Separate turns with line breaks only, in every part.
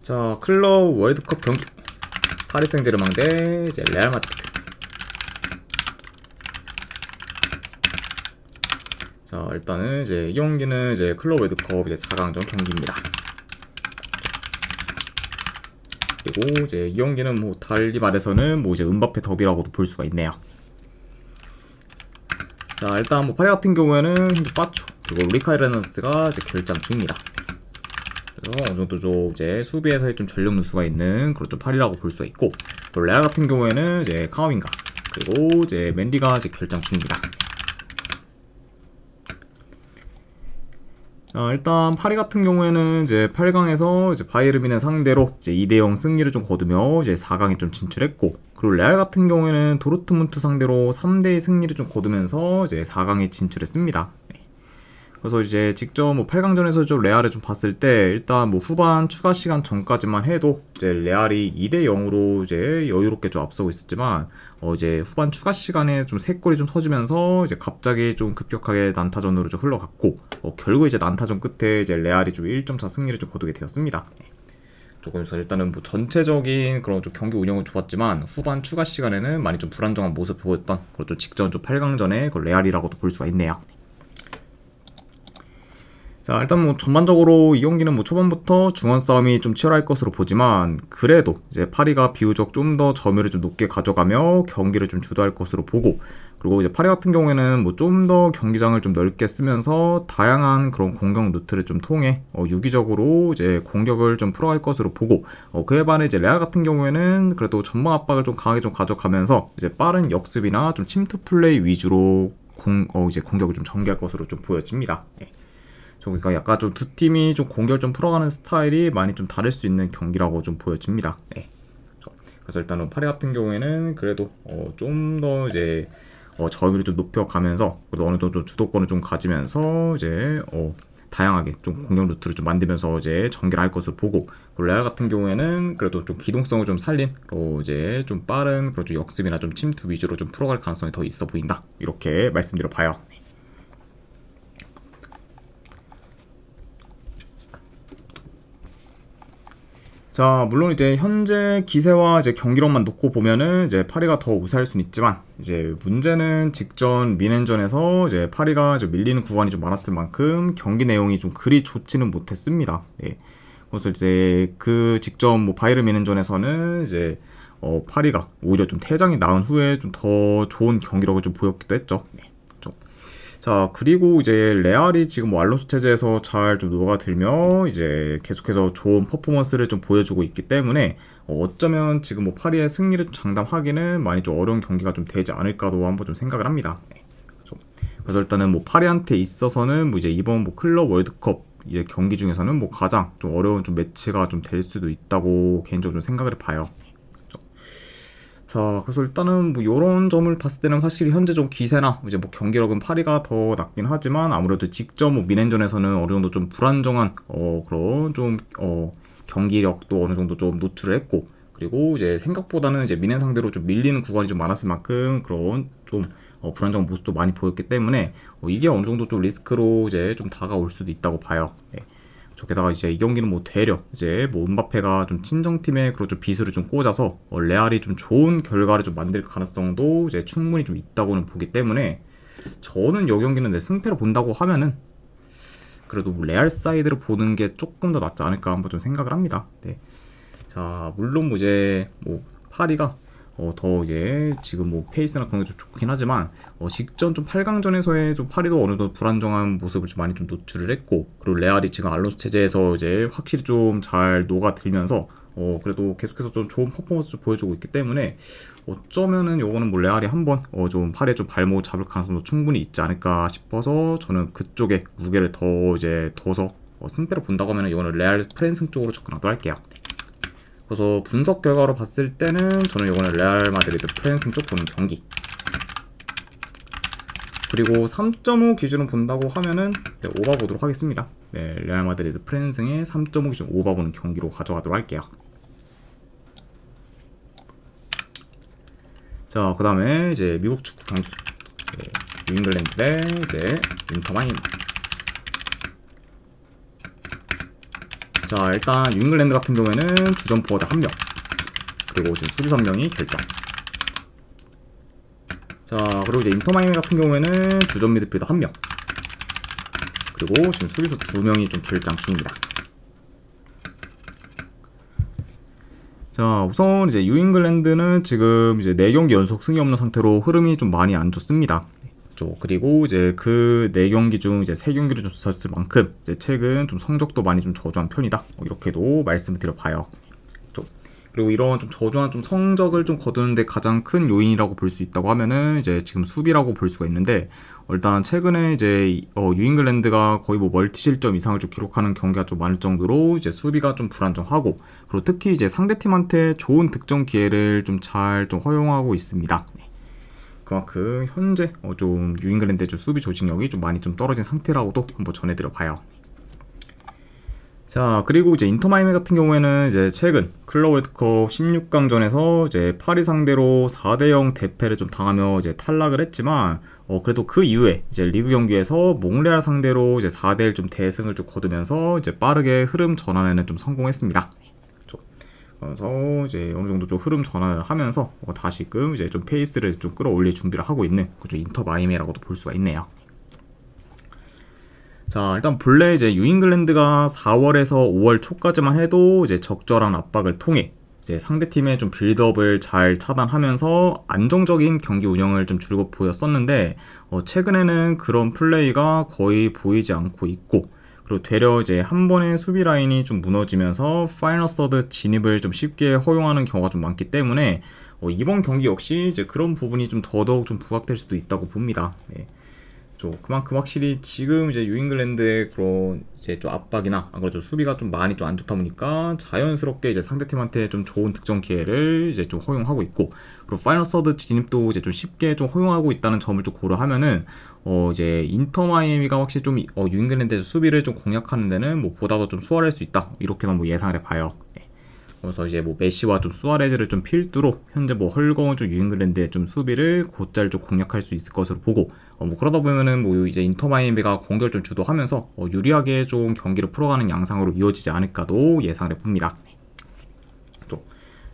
자, 클럽 월드컵 경기 파리 생제르맹 대 이제 레알 마드리드. 자, 일단은 이제 이 경기는 이제 클럽 월드컵 이제 4강전 경기입니다. 그리고 이제 이 경기는 뭐 달리 말해서는 뭐 이제 은바페 더비라고도 볼 수가 있네요. 자, 일단 뭐 파리 같은 경우에는 현재 파초 그리고 리카 헤르난데스가 이제 결장 중입니다. 그래서 어느 정도 좀 이제 수비에서의 좀 전력 누수가 있는 그런 좀 파리라고 볼 수가 있고, 또 레알 같은 경우에는 이제 카마빈가 그리고 이제 맨디가 이제 결장 중입니다. 자, 일단 파리 같은 경우에는 이제 8강에서 이제 바이에른 뮌헨 상대로 이제 2대0 승리를 좀 거두며 이제 4강에 좀 진출했고, 그리고 레알 같은 경우에는 도르트문트 상대로 3대2 승리를 좀 거두면서 이제 4강에 진출했습니다. 그래서 이제 직접 뭐 8강전에서 좀 레알을 좀 봤을 때, 일단 뭐 후반 추가 시간 전까지만 해도 이제 레알이 2대0으로 이제 여유롭게 좀 앞서고 있었지만, 이제 후반 추가 시간에 좀 3골이 좀 터지면서 이제 갑자기 좀 급격하게 난타전으로 좀 흘러갔고, 결국 이제 난타전 끝에 이제 레알이 좀 1.4 승리를 좀 거두게 되었습니다. 조금서 일단은 뭐 전체적인 그런 좀 경기 운영은 좋았지만, 후반 추가 시간에는 많이 좀 불안정한 모습을 보였던 그런 좀 직전 좀 8강전의 그 레알이라고도 볼 수가 있네요. 자, 일단 뭐 전반적으로 이 경기는 뭐 초반부터 중원 싸움이 좀 치열할 것으로 보지만, 그래도 이제 파리가 비교적 좀 더 점유율을 좀 높게 가져가며 경기를 좀 주도할 것으로 보고, 그리고 이제 파리 같은 경우에는 뭐 좀 더 경기장을 좀 넓게 쓰면서 다양한 그런 공격 루트를 좀 통해 유기적으로 이제 공격을 좀 풀어갈 것으로 보고, 그에 반해 이제 레알 같은 경우에는 그래도 전방 압박을 좀 강하게 좀 가져가면서 이제 빠른 역습이나 좀 침투 플레이 위주로 이제 공격을 좀 전개할 것으로 좀 보여집니다. 그러니까 약간 좀 두 팀이 좀 공격을 좀 풀어가는 스타일이 많이 좀 다를 수 있는 경기라고 좀 보여집니다. 그래서 일단은 파리 같은 경우에는 그래도 좀 더 이제 점유율을 좀 높여가면서, 그래도 어느 정도 주도권을 좀 가지면서 이제 다양하게 좀 공격 루트를 좀 만들면서 이제 전개를 할 것을 보고, 그리고 레알 같은 경우에는 그래도 좀 기동성을 좀 살린 이제 좀 빠른 그런 좀 역습이나 좀 침투 위주로 좀 풀어갈 가능성이 더 있어 보인다, 이렇게 말씀드려 봐요. 자, 물론 이제 현재 기세와 이제 경기력만 놓고 보면은 이제 파리가 더 우세할 수는 있지만, 이제 문제는 직전 뮌헨전에서 이제 파리가 이제 밀리는 구간이 좀 많았을 만큼 경기 내용이 좀 그리 좋지는 못했습니다. 그래서 이제 그 직전 뭐 바이에른 뮌헨전에서는 이제 파리가 오히려 좀 퇴장이 나은 후에 좀 더 좋은 경기력을 좀 보였기도 했죠. 자, 그리고 이제 레알이 지금 뭐 알론소 체제에서 잘 좀 녹아들며 이제 계속해서 좋은 퍼포먼스를 좀 보여주고 있기 때문에, 어쩌면 지금 뭐 파리의 승리를 장담하기는 많이 좀 어려운 경기가 좀 되지 않을까도 한번 좀 생각을 합니다. 그래서 일단은 뭐 파리한테 있어서는 뭐 이제 이번 뭐 클럽 월드컵 이제 경기 중에서는 뭐 가장 좀 어려운 좀 매치가 좀 될 수도 있다고 개인적으로 좀 생각을 봐요. 자, 그래서 일단은 뭐 요런 점을 봤을 때는 확실히 현재 좀 기세나 이제 뭐 경기력은 파리가 더 낫긴 하지만, 아무래도 직접 뭐 뮌헨전에서는 어느 정도 좀 불안정한 그런 좀 경기력도 어느 정도 좀 노출을 했고, 그리고 이제 생각보다는 이제 뮌헨 상대로 좀 밀리는 구간이 좀 많았을 만큼 그런 좀 불안정한 모습도 많이 보였기 때문에 이게 어느 정도 좀 리스크로 이제 좀 다가올 수도 있다고 봐요. 게다가 이제 이 경기는 뭐 되려 이제 뭐 은바페가 좀 친정팀에 그런 좀 비수를 좀 꽂아서 레알이 좀 좋은 결과를 좀 만들 가능성도 이제 충분히 좀 있다고는 보기 때문에, 저는 이 경기는 내 승패를 본다고 하면은 그래도 뭐 레알 사이드를 보는 게 조금 더 낫지 않을까 한번 좀 생각을 합니다. 자, 물론 뭐 이제 뭐 파리가 더 이제 지금 뭐 페이스나 그런 게 좀 좋긴 하지만, 직전 좀 8강전에서의 좀 파리도 어느 정도 불안정한 모습을 좀 많이 좀 노출을 했고, 그리고 레알이 지금 알론소 체제에서 이제 확실히 좀 잘 녹아들면서 그래도 계속해서 좀 좋은 퍼포먼스를 보여주고 있기 때문에, 어쩌면은 요거는 뭐 레알이 한번 좀 파리에 좀 발목을 잡을 가능성도 충분히 있지 않을까 싶어서, 저는 그쪽에 무게를 더 이제 둬서 승패를 본다고 하면은 이거는 레알 프랜승 쪽으로 접근하도록 할게요. 그래서 분석 결과로 봤을 때는 저는 이거는 레알 마드리드 프랜승 쪽 보는 경기, 그리고 3.5 기준으로 본다고 하면은 오바 보도록 하겠습니다. 레알 마드리드 프랜승의 3.5 기준 오바 보는 경기로 가져가도록 할게요. 자, 그 다음에 이제 미국 축구 경기, 뉴잉글랜드 대 이제 인터 마이애미. 자, 일단 뉴잉글랜드 같은 경우에는 주전 포워드 1명, 그리고 지금 수비수 1명이 결정. 자, 그리고 이제 인터 마이애미 같은 경우에는 주전 미드필더 1명, 그리고 지금 수비수 2명이 좀 결장 중입니다. 자, 우선 이제 뉴잉글랜드는 지금 이제 4경기 연속 승이 없는 상태로 흐름이 좀 많이 안 좋습니다. 그리고 이제 그 4경기 중 이제 3경기를 좀 졌을 만큼 이제 최근 좀 성적도 많이 좀 저조한 편이다. 이렇게도 말씀을 드려봐요. 그리고 이런 좀 저조한 좀 성적을 좀 거두는데 가장 큰 요인이라고 볼 수 있다고 하면은 이제 지금 수비라고 볼 수가 있는데, 일단 최근에 이제 뉴잉글랜드가 거의 뭐 멀티 실점 이상을 좀 기록하는 경기가 좀 많을 정도로 이제 수비가 좀 불안정하고, 그리고 특히 이제 상대팀한테 좋은 득점 기회를 좀 잘 좀 허용하고 있습니다. 그만큼 현재 좀 뉴잉글랜드의 좀 수비 조직력이 좀 많이 좀 떨어진 상태라고도 한번 전해드려 봐요. 자, 그리고 이제 인터 마이애미 같은 경우에는 이제 최근 클럽 월드컵 16강전에서 이제 파리 상대로 4대0 대패를 좀 당하며 이제 탈락을 했지만, 그래도 그 이후에 이제 리그 경기에서 몽레알 상대로 이제 4대1 좀 대승을 좀 거두면서 이제 빠르게 흐름 전환에는 좀 성공했습니다. 그래서 이제 어느 정도 좀 흐름 전환을 하면서 다시금 이제 좀 페이스를 좀 끌어올릴 준비를 하고 있는 그죠, 인터 마이애미라고도 볼 수가 있네요. 자, 일단 본래 이제 뉴잉글랜드가 4월에서 5월 초까지만 해도 이제 적절한 압박을 통해 이제 상대팀의 좀 빌드업을 잘 차단하면서 안정적인 경기 운영을 좀 줄곧 보였었는데, 최근에는 그런 플레이가 거의 보이지 않고 있고, 그리고 되려 이제 한 번의 수비 라인이 좀 무너지면서 파이널 서드 진입을 좀 쉽게 허용하는 경우가 좀 많기 때문에 이번 경기 역시 이제 그런 부분이 좀 더더욱 좀 부각될 수도 있다고 봅니다. 네. 그만큼 확실히 지금 이제 뉴잉글랜드의 그런 이제 좀 압박이나 좀 수비가 좀 많이 좀 안 좋다 보니까 자연스럽게 이제 상대팀한테 좀 좋은 득점 기회를 이제 좀 허용하고 있고, 그리고 파이널 서드 진입도 이제 좀 쉽게 좀 허용하고 있다는 점을 좀 고려하면은 이제 인터 마이애미가 확실히 좀 뉴잉글랜드의 수비를 좀 공략하는 데는 뭐 보다도 좀 수월할 수 있다, 이렇게는 뭐 예상을 해봐요. 네. 그래서 이제 뭐 메시와 좀 수아레즈를 좀 필두로 현재 뭐 헐거운 좀 뉴잉글랜드의 좀 수비를 곧잘 좀 공략할 수 있을 것으로 보고, 뭐 그러다 보면은 뭐 이제 인터 마이애미가 공격을 좀 주도하면서 유리하게 좀 경기를 풀어가는 양상으로 이어지지 않을까도 예상을 해봅니다.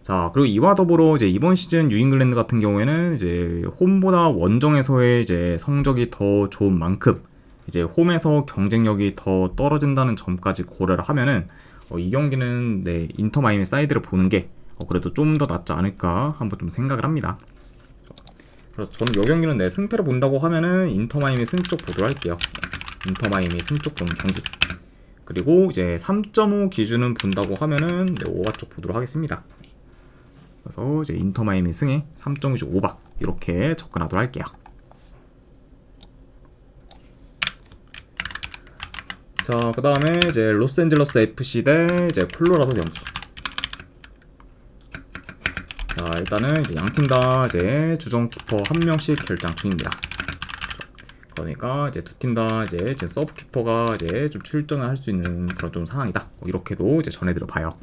자, 그리고 이와 더불어 이제 이번 시즌 뉴잉글랜드 같은 경우에는 이제 홈보다 원정에서의 이제 성적이 더 좋은 만큼 이제 홈에서 경쟁력이 더 떨어진다는 점까지 고려를 하면은 이 경기는 네, 인터 마이애미 사이드를 보는 게 그래도 좀 더 낫지 않을까 한번 좀 생각을 합니다. 그래서 저는 이 경기는 네, 승패를 본다고 하면은 인터 마이애미 승 쪽 보도록 할게요. 인터 마이애미 승 쪽 보는 경기. 그리고 이제 3.5 기준은 본다고 하면은 네, 오바 쪽 보도록 하겠습니다. 그래서 이제 인터 마이애미 승에 3.5 오바 이렇게 접근하도록 할게요. 자, 그 다음에 이제 로스앤젤러스 FC 대 이제 콜로라도 경기. 자, 일단은 이제 양팀 다 이제 주전 키퍼 1명씩 결장 중입니다. 그러니까 이제 두 팀 다 이제 서브 키퍼가 이제 좀 출전을 할 수 있는 그런 좀 상황이다. 이렇게도 이제 전해드려 봐요.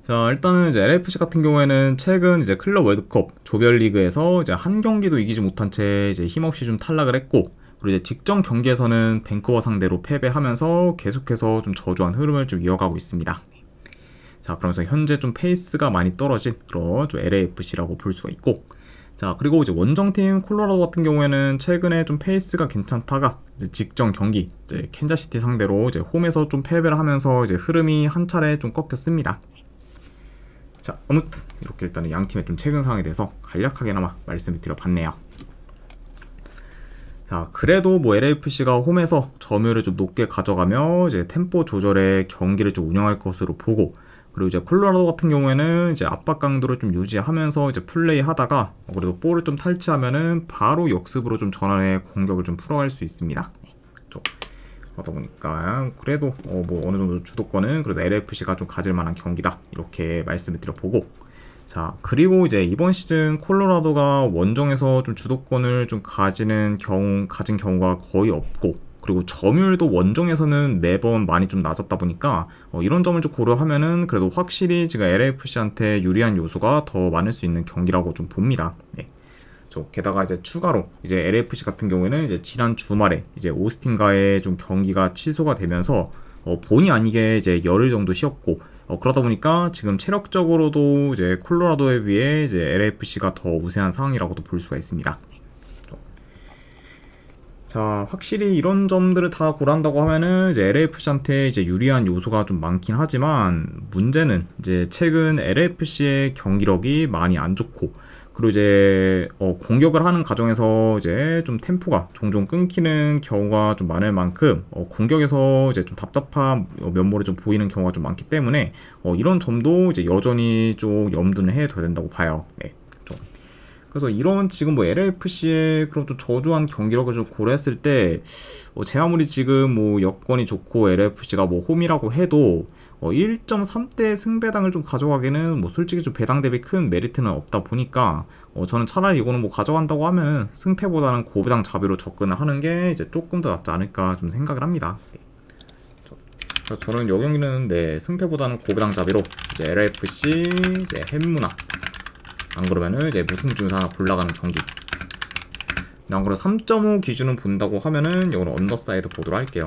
자, 일단은 이제 LAFC 같은 경우에는 최근 이제 클럽 월드컵 조별리그에서 이제 한 경기도 이기지 못한 채 이제 힘없이 좀 탈락을 했고, 그리고 이제 직전 경기에서는 밴쿠버 상대로 패배하면서 계속해서 좀 저조한 흐름을 좀 이어가고 있습니다. 자, 그러면서 현재 좀 페이스가 많이 떨어진 그런 좀 LAFC라고 볼 수가 있고, 자, 그리고 이제 원정팀 콜로라도 같은 경우에는 최근에 좀 페이스가 괜찮다가 이제 직전 경기 이제 캔자시티 상대로 이제 홈에서 좀 패배를 하면서 이제 흐름이 한 차례 좀 꺾였습니다. 자, 아무튼 이렇게 일단은 양 팀의 좀 최근 상황에 대해서 간략하게나마 말씀을 드려봤네요. 자, 그래도 뭐 LAFC가 홈에서 점유율을 좀 높게 가져가며 이제 템포 조절의 경기를 좀 운영할 것으로 보고, 그리고 이제 콜로라도 같은 경우에는 이제 압박 강도를 좀 유지하면서 이제 플레이 하다가 그래도 볼을 좀 탈취하면은 바로 역습으로 좀 전환해 공격을 좀 풀어갈 수 있습니다. 하다 보니까 그래도 뭐 어느 정도 주도권은 그래도 LAFC가 좀 가질 만한 경기다, 이렇게 말씀을 드려보고, 자, 그리고 이제 이번 시즌 콜로라도가 원정에서 좀 주도권을 좀 가진 경우가 거의 없고, 그리고 점유율도 원정에서는 매번 많이 좀 낮았다 보니까 이런 점을 좀 고려하면은 그래도 확실히 지금 LAFC한테 유리한 요소가 더 많을 수 있는 경기라고 좀 봅니다. 네. 게다가 이제 추가로 이제 LAFC 같은 경우에는 이제 지난 주말에 이제 오스틴과의 좀 경기가 취소가 되면서 본의 아니게 이제 열흘 정도 쉬었고, 그러다 보니까 지금 체력적으로도 이제 콜로라도에 비해 이제 LAFC가 더 우세한 상황이라고도 볼 수가 있습니다. 자, 확실히 이런 점들을 다 고려한다고 하면은 이제 LAFC한테 이제 유리한 요소가 좀 많긴 하지만, 문제는 이제 최근 LAFC의 경기력이 많이 안 좋고, 그리고 이제 공격을 하는 과정에서 이제 좀 템포가 종종 끊기는 경우가 좀 많을 만큼 공격에서 이제 좀 답답한 면모를 좀 보이는 경우가 좀 많기 때문에 이런 점도 이제 여전히 좀 염두는 해둬야 된다고 봐요. 네. 그래서 이런 지금 뭐 LAFC의 그런 좀 저조한 경기력을 좀 고려했을 때, 제 아무리 지금 뭐 여건이 좋고 LAFC가 뭐 홈이라고 해도 1.3대 승배당을 좀 가져가기는 뭐 솔직히 좀 배당 대비 큰 메리트는 없다 보니까, 저는 차라리 이거는 뭐 가져간다고 하면은 승패보다는 고배당 자비로 접근을 하는 게 이제 조금 더 낫지 않을까 좀 생각을 합니다. 네. 그래서 저는 이 경기는 네, 승패보다는 고배당 자비로 이제 LAFC 이제 햄문화, 안 그러면은 이제 무승부중에서 하나 골라가는 경기. 안 그러면 3.5 기준은 본다고 하면은 이거는 언더사이드 보도록 할게요.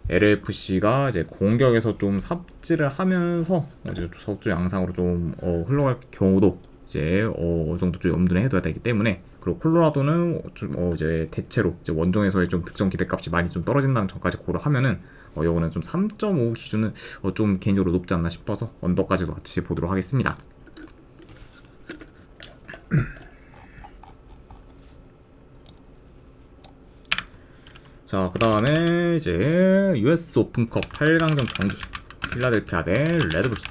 LAFC가 이제 공격에서 좀 삽질을 하면서 이제 적조 양상으로 좀 흘러갈 경우도 이제 어느 정도 좀 염두에 해둬야 되기 때문에, 그리고 콜로라도는 좀 이제 대체로 이제 원정에서의 좀 득점 기대값이 많이 좀 떨어진다는 점까지 고려하면은 이거는 좀 3.5 기준은 좀 개인적으로 높지 않나 싶어서 언더까지도 같이 보도록 하겠습니다. 자, 그 다음에 이제 US 오픈컵 8강전 경기, 필라델피아 대 레드불스.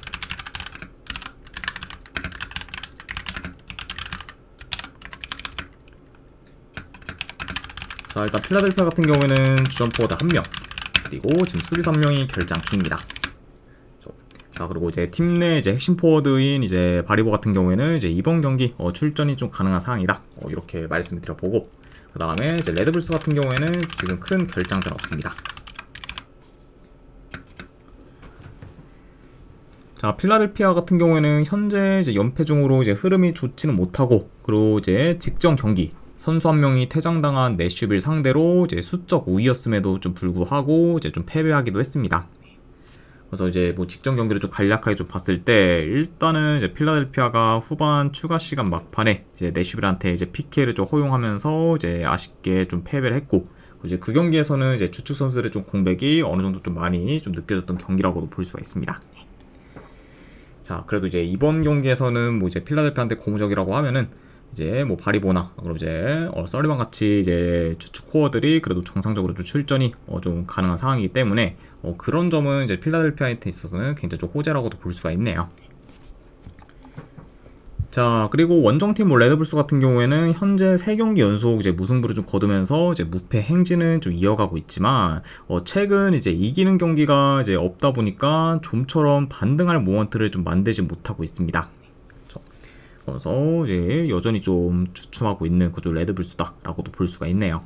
자, 일단 필라델피아 같은 경우에는 주전 포워드 1명, 그리고 지금 수비수 1명이 결장 중입니다. 자, 그리고 이제 팀 내 이제 핵심 포워드인 이제 바리보 같은 경우에는 이제 이번 경기 출전이 좀 가능한 상황이다, 이렇게 말씀을 드려보고, 그 다음에 이제 레드불스 같은 경우에는 지금 큰 결장전 없습니다. 자, 필라델피아 같은 경우에는 현재 이제 연패 중으로 이제 흐름이 좋지는 못하고, 그리고 이제 직전 경기 선수 한 명이 퇴장당한 내슈빌 상대로 이제 수적 우위였음에도 좀 불구하고 이제 좀 패배하기도 했습니다. 그래서 이제 뭐 직전 경기를 좀 간략하게 좀 봤을 때, 일단은 이제 필라델피아가 후반 추가 시간 막판에 이제 내슈빌한테 이제 PK를 좀 허용하면서 이제 아쉽게 좀 패배를 했고, 이제 그 경기에서는 이제 주축 선수들의 좀 공백이 어느 정도 좀 많이 좀 느껴졌던 경기라고도 볼 수가 있습니다. 자, 그래도 이제 이번 경기에서는 뭐 이제 필라델피아한테 고무적이라고 하면은 이제 뭐 바리보나, 그리고 이제 서리반 같이 이제 주축 코어들이 그래도 정상적으로 좀 출전이 좀 가능한 상황이기 때문에 그런 점은 이제 필라델피아한테 있어서는 굉장히 좀 호재라고도 볼 수가 있네요. 자, 그리고 원정팀 뭐 레드불스 같은 경우에는 현재 3경기 연속 이제 무승부를 좀 거두면서 이제 무패 행진은 좀 이어가고 있지만, 최근 이제 이기는 경기가 이제 없다 보니까 좀처럼 반등할 모먼트를 좀 만들지 못하고 있습니다. 그래서 이제 여전히 좀 주춤하고 있는 그저 레드불스다라고도 볼 수가 있네요.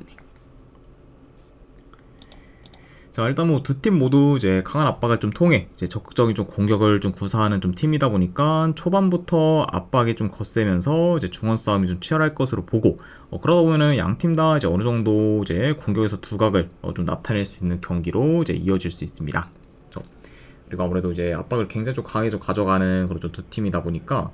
자, 일단 뭐 두 팀 모두 이제 강한 압박을 좀 통해 이제 적극적인 좀 공격을 좀 구사하는 좀 팀이다 보니까 초반부터 압박이 좀 거세면서 이제 중원 싸움이 좀 치열할 것으로 보고, 그러다 보면은 양 팀 다 이제 어느 정도 이제 공격에서 두각을 좀 나타낼 수 있는 경기로 이제 이어질 수 있습니다. 그리고 아무래도 이제 압박을 굉장히 좀 강하게 좀 가져가는 그런 좀 두 팀이다 보니까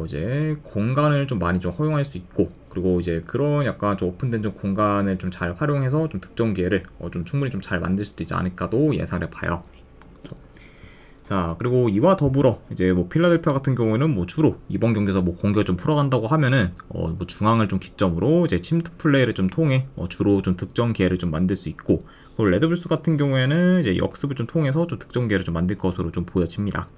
이제 공간을 좀 많이 좀 허용할 수 있고, 그리고 이제 그런 약간 좀 오픈된 좀 공간을 좀 잘 활용해서 좀 득점 기회를 좀 충분히 좀 잘 만들 수도 있지 않을까도 예상을 해봐요. 자, 그리고 이와 더불어 이제 뭐 필라델피아 같은 경우는 뭐 주로 이번 경기에서 뭐 공격을 좀 풀어간다고 하면은 뭐 중앙을 좀 기점으로 이제 침투 플레이를 좀 통해 주로 좀 득점 기회를 좀 만들 수 있고, 그리고 레드불스 같은 경우에는 이제 역습을 좀 통해서 좀 득점 기회를 좀 만들 것으로 좀 보여집니다.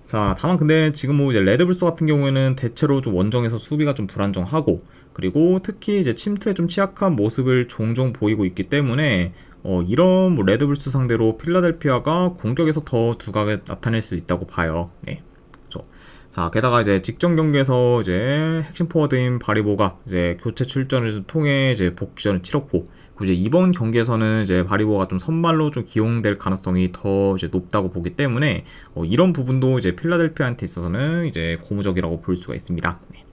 자, 다만 근데 지금 뭐 이제 레드불스 같은 경우에는 대체로 좀 원정에서 수비가 좀 불안정하고, 그리고 특히 이제 침투에 좀 취약한 모습을 종종 보이고 있기 때문에 이런 뭐 레드불스 상대로 필라델피아가 공격에서 더 두각을 나타낼 수 있다고 봐요. 네. 그렇죠. 자, 게다가 이제 직전 경기에서 이제 핵심 포워드인 바리보가 이제 교체 출전을 통해 이제 복귀전을 치렀고, 이제 이번 경기에서는 이제 바리보가 좀 선발로 좀 기용될 가능성이 더 이제 높다고 보기 때문에 이런 부분도 이제 필라델피아한테 있어서는 이제 고무적이라고 볼 수가 있습니다. 네.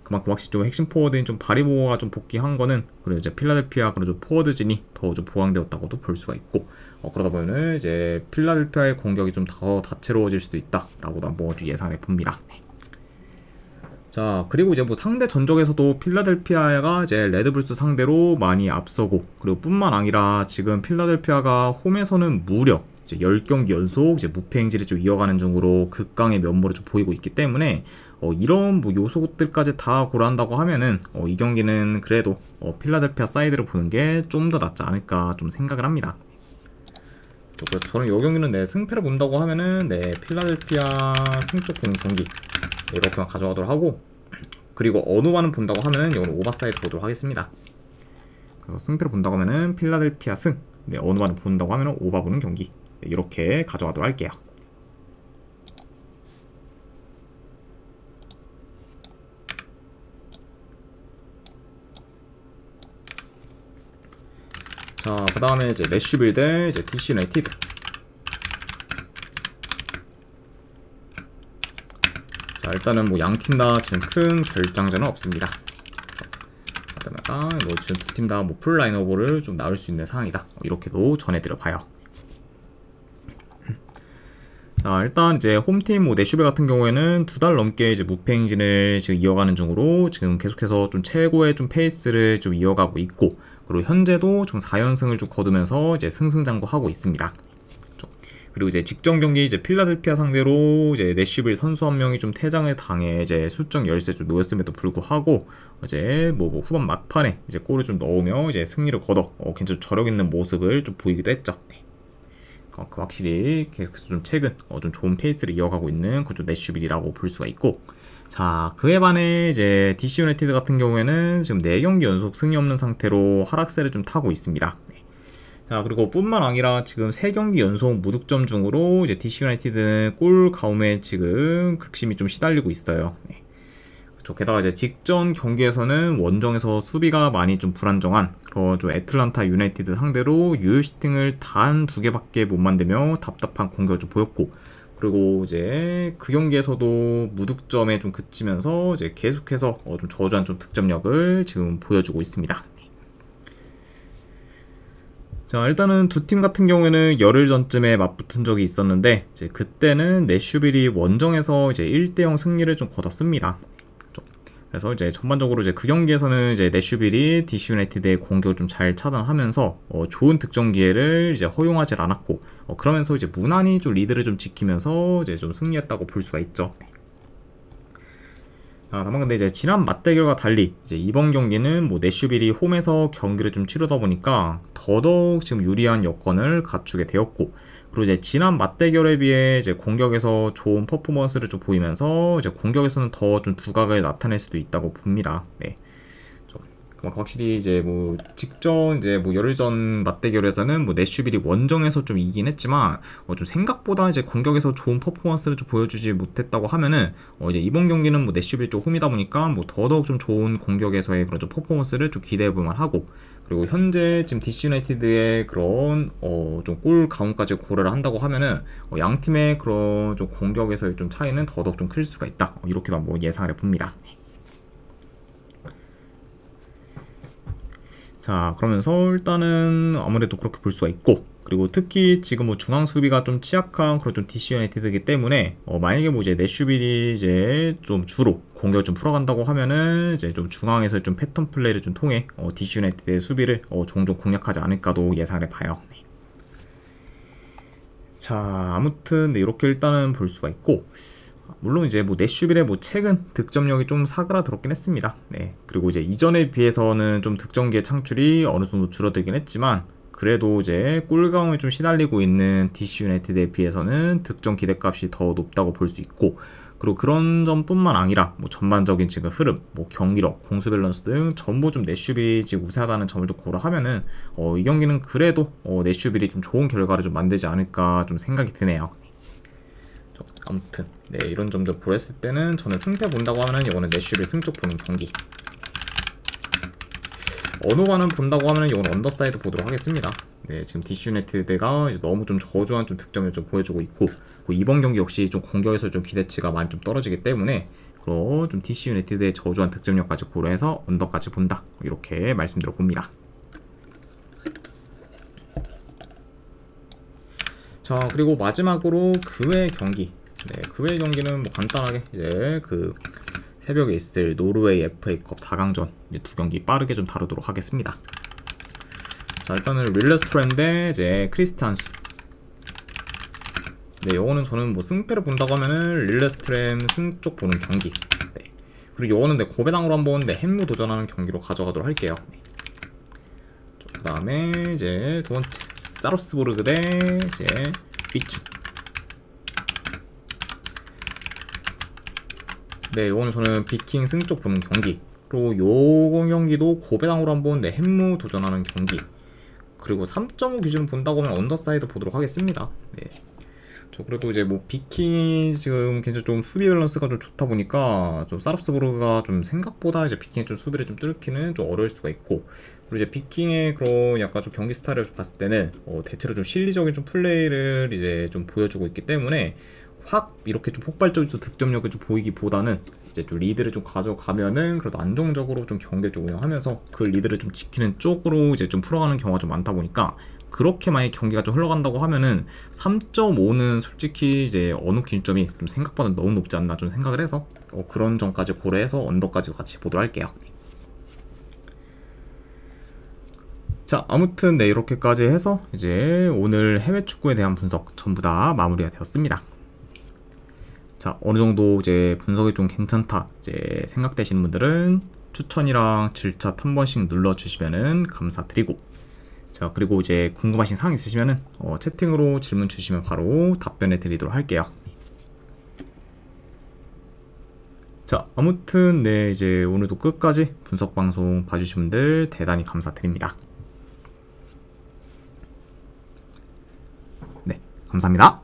그만큼 확실히 좀 핵심 포워드인 좀 바리모어가 좀 복귀한 거는 그리고 이제 필라델피아 그런 좀 포워드진이 더 좀 보강되었다고도 볼 수가 있고 그러다 보면은 이제 필라델피아의 공격이 좀 더 다채로워질 수도 있다라고도 한번 좀 예상해 봅니다. 자, 그리고 이제 뭐 상대 전적에서도 필라델피아가 이제 레드불스 상대로 많이 앞서고 그리고 뿐만 아니라 지금 필라델피아가 홈에서는 무려 이제 10경기 연속 이제 무패 행진을 좀 이어가는 중으로 극강의 면모를 좀 보이고 있기 때문에 이런 뭐 요소들까지 다 고려한다고 하면은 이 경기는 그래도 필라델피아 사이드를 보는 게 좀 더 낫지 않을까 좀 생각을 합니다. 그래서 저는 이 경기는 승패를 본다고 하면은 필라델피아 승쪽 보는 경기 이렇게만 가져가도록 하고 그리고 어느와는 본다고 하면은 이거는 오버사이드 보도록 하겠습니다. 그래서 승패를 본다고 하면은 필라델피아 승, 어느와는 본다고 하면은 오버 보는 경기 이렇게 가져가도록 할게요. 자, 그 다음에 이제 내슈빌 대 이제 DC 유나이티드. 자, 일단은 뭐 양 팀 다 지금 큰 결장전은 없습니다. 그다음에 뭐 지금 두 팀 다 뭐 풀 라인업을 좀 나올 수 있는 상황이다. 이렇게도 전해드려 봐요. 자, 일단 이제 홈팀 뭐 내슈빌 같은 경우에는 2달 넘게 이제 무패 행진을 지금 이어가는 중으로 지금 계속해서 좀 최고의 좀 페이스를 좀 이어가고 있고 그리고 현재도 좀 4연승을 좀 거두면서 이제 승승장구하고 있습니다. 그리고 이제 직전 경기 이제 필라델피아 상대로 이제 내슈빌 선수 한 명이 좀 퇴장을 당해 이제 수적 열세 좀 놓였음에도 불구하고 이제 뭐 후반 막판에 이제 골을 좀 넣으며 이제 승리를 거둬 굉장히 저력 있는 모습을 좀 보이기도 했죠. 확실히 계속해서 좀 최근 좀 좋은 페이스를 이어가고 있는 그 좀 내슈빌이라고 볼 수가 있고 자, 그에 반해 이제 DC 유나이티드 같은 경우에는 지금 4경기 연속 승리 없는 상태로 하락세를 좀 타고 있습니다. 자, 그리고 뿐만 아니라 지금 3경기 연속 무득점 중으로 이제 DC 유나이티드는 골 가움에 지금 극심히 좀 시달리고 있어요. 그렇죠. 게다가 이제 직전 경기에서는 원정에서 수비가 많이 좀 불안정한 그런 좀 애틀란타 유나이티드 상대로 유효슈팅을 단 2개밖에 못 만들며 답답한 공격을 좀 보였고 그리고 이제 그 경기에서도 무득점에 좀 그치면서 이제 계속해서 좀 저조한 좀 득점력을 지금 보여주고 있습니다. 자, 일단은 두 팀 같은 경우에는 열흘 전쯤에 맞붙은 적이 있었는데 이제 그때는 내슈빌이 원정에서 이제 1대0 승리를 좀 거뒀습니다. 그래서 이제 전반적으로 이제 그 경기에서는 이제 내슈빌이 DC 유나이티드의 공격을 좀 잘 차단하면서 좋은 득점 기회를 이제 허용하지 않았고 그러면서 이제 무난히 좀 리드를 좀 지키면서 이제 좀 승리했다고 볼 수가 있죠. 다만 근데 이제 지난 맞대결과 달리 이제 이번 경기는 뭐 내슈빌이 홈에서 경기를 좀 치르다 보니까 더더욱 지금 유리한 여건을 갖추게 되었고 그리고 이제 지난 맞대결에 비해 이제 공격에서 좋은 퍼포먼스를 좀 보이면서 이제 공격에서는 더 좀 두각을 나타낼 수도 있다고 봅니다. 확실히 이제 뭐 직전 이제 뭐 열흘 전 맞대결에서는 뭐 내슈빌이 원정에서 좀 이긴 했지만 좀 생각보다 이제 공격에서 좋은 퍼포먼스를 좀 보여주지 못했다고 하면은 이제 이번 경기는 뭐 내슈빌 쪽 홈이다 보니까 뭐 더더욱 좀 좋은 공격에서의 그런 좀 퍼포먼스를 좀 기대해 볼 만하고 그리고 현재 지금 DC 유나이티드의 그런 좀 골 가운까지 고려를 한다고 하면은 양 팀의 그런 좀 공격에서의 좀 차이는 더더욱 좀 클 수가 있다. 이렇게도 한번 예상을 해봅니다. 자, 그러면서 일단은 아무래도 그렇게 볼 수가 있고 그리고 특히 지금 뭐 중앙 수비가 좀 취약한 그런 좀 DC 유나이티드이기 때문에 만약에 뭐 이제 내슈빌이 이제 좀 주로 공격을 좀 풀어간다고 하면은 이제 좀 중앙에서 좀 패턴 플레이를 좀 통해 DC 유나이티드의 수비를 종종 공략하지 않을까도 예상을 해봐요. 자, 아무튼 이렇게 일단은 볼 수가 있고 물론 이제 뭐 내슈빌의 뭐 최근 득점력이 좀 사그라들었긴 했습니다. 그리고 이제 이전에 비해서는 좀 득점기의 창출이 어느 정도 줄어들긴 했지만 그래도 이제 골가움에 좀 시달리고 있는 DC 유나이티드에 비해서는 득점 기대값이 더 높다고 볼 수 있고 그리고 그런 점뿐만 아니라 뭐 전반적인 지금 흐름, 뭐 경기력, 공수 밸런스 등 전부 좀 내슈빌이 지금 우세하다는 점을 좀 고려하면은 이 경기는 그래도 내슈빌이 좀 좋은 결과를 좀 만들지 않을까 좀 생각이 드네요. 아무튼 이런 점들 보였을 때는 저는 승패 본다고 하면은 이거는 내슈빌 승쪽 보는 경기 어느와는 본다고 하면은 이건 언더사이드 보도록 하겠습니다. 네, 지금 DC 유나이티드가 이제 너무 좀 저조한 좀 득점을 좀 보여주고 있고, 이번 경기 역시 좀 공격에서 좀 기대치가 많이 좀 떨어지기 때문에 그런 좀 DC 유나이티드의 저조한 득점력까지 고려해서 언더까지 본다, 이렇게 말씀드려 봅니다. 자, 그리고 마지막으로 그 외 경기. 네, 그 외 경기는 뭐 간단하게 이제 그 새벽에 있을 노르웨이 FA컵 4강전 이제 두 경기 빠르게 좀 다루도록 하겠습니다. 자, 일단은 릴레스트램 대 이제 크리스티안수. 네, 요거는 저는 뭐 승패를 본다고 하면은 릴레스트램 승 쪽 보는 경기. 네. 그리고 요거는 내 고배당으로 한번 내 햄무 도전하는 경기로 가져가도록 할게요. 네. 그 다음에 이제 두 번째 사르스부르그 대 이제 비킹. 네, 요거는 저는 비킹 승 쪽 보는 경기. 그리고 요 경기도 고배당으로 한번 내 햄무 도전하는 경기. 그리고 3.5 기준 본다고 하면 언더사이드 보도록 하겠습니다. 네. 저 그래도 이제 뭐 비킹이 지금 굉장히 좀 수비 밸런스가 좀 좋다 보니까 좀 사르스부르가 좀 생각보다 이제 비킹의 좀 수비를 좀 뚫기는 좀 어려울 수가 있고, 그리고 이제 비킹의 그런 약간 좀 경기 스타일을 봤을 때는 대체로 좀 실리적인 좀 플레이를 이제 좀 보여주고 있기 때문에 확 이렇게 좀 폭발적인 좀 득점력을 좀 보이기보다는 이제 좀 리드를 좀 가져가면은 그래도 안정적으로 좀 경기를 좀 운영하면서 그 리드를 좀 지키는 쪽으로 이제 좀 풀어가는 경우가 좀 많다 보니까, 그렇게 만약 경기가 좀 흘러간다고 하면은 3.5는 솔직히 이제 어느 기준점이 좀 생각보다 너무 높지 않나 좀 생각을 해서 그런 점까지 고려해서 언더까지도 같이 보도록 할게요. 자, 아무튼 네, 이렇게까지 해서 이제 오늘 해외 축구에 대한 분석 전부 다 마무리가 되었습니다. 자, 어느 정도 이제 분석이 좀 괜찮다 이제 생각되시는 분들은 추천이랑 질차 한 번씩 눌러주시면은 감사드리고, 자, 그리고 이제 궁금하신 사항 있으시면은 채팅으로 질문 주시면 바로 답변해 드리도록 할게요. 자, 아무튼 네, 이제 오늘도 끝까지 분석 방송 봐주신 분들 대단히 감사드립니다. 네, 감사합니다.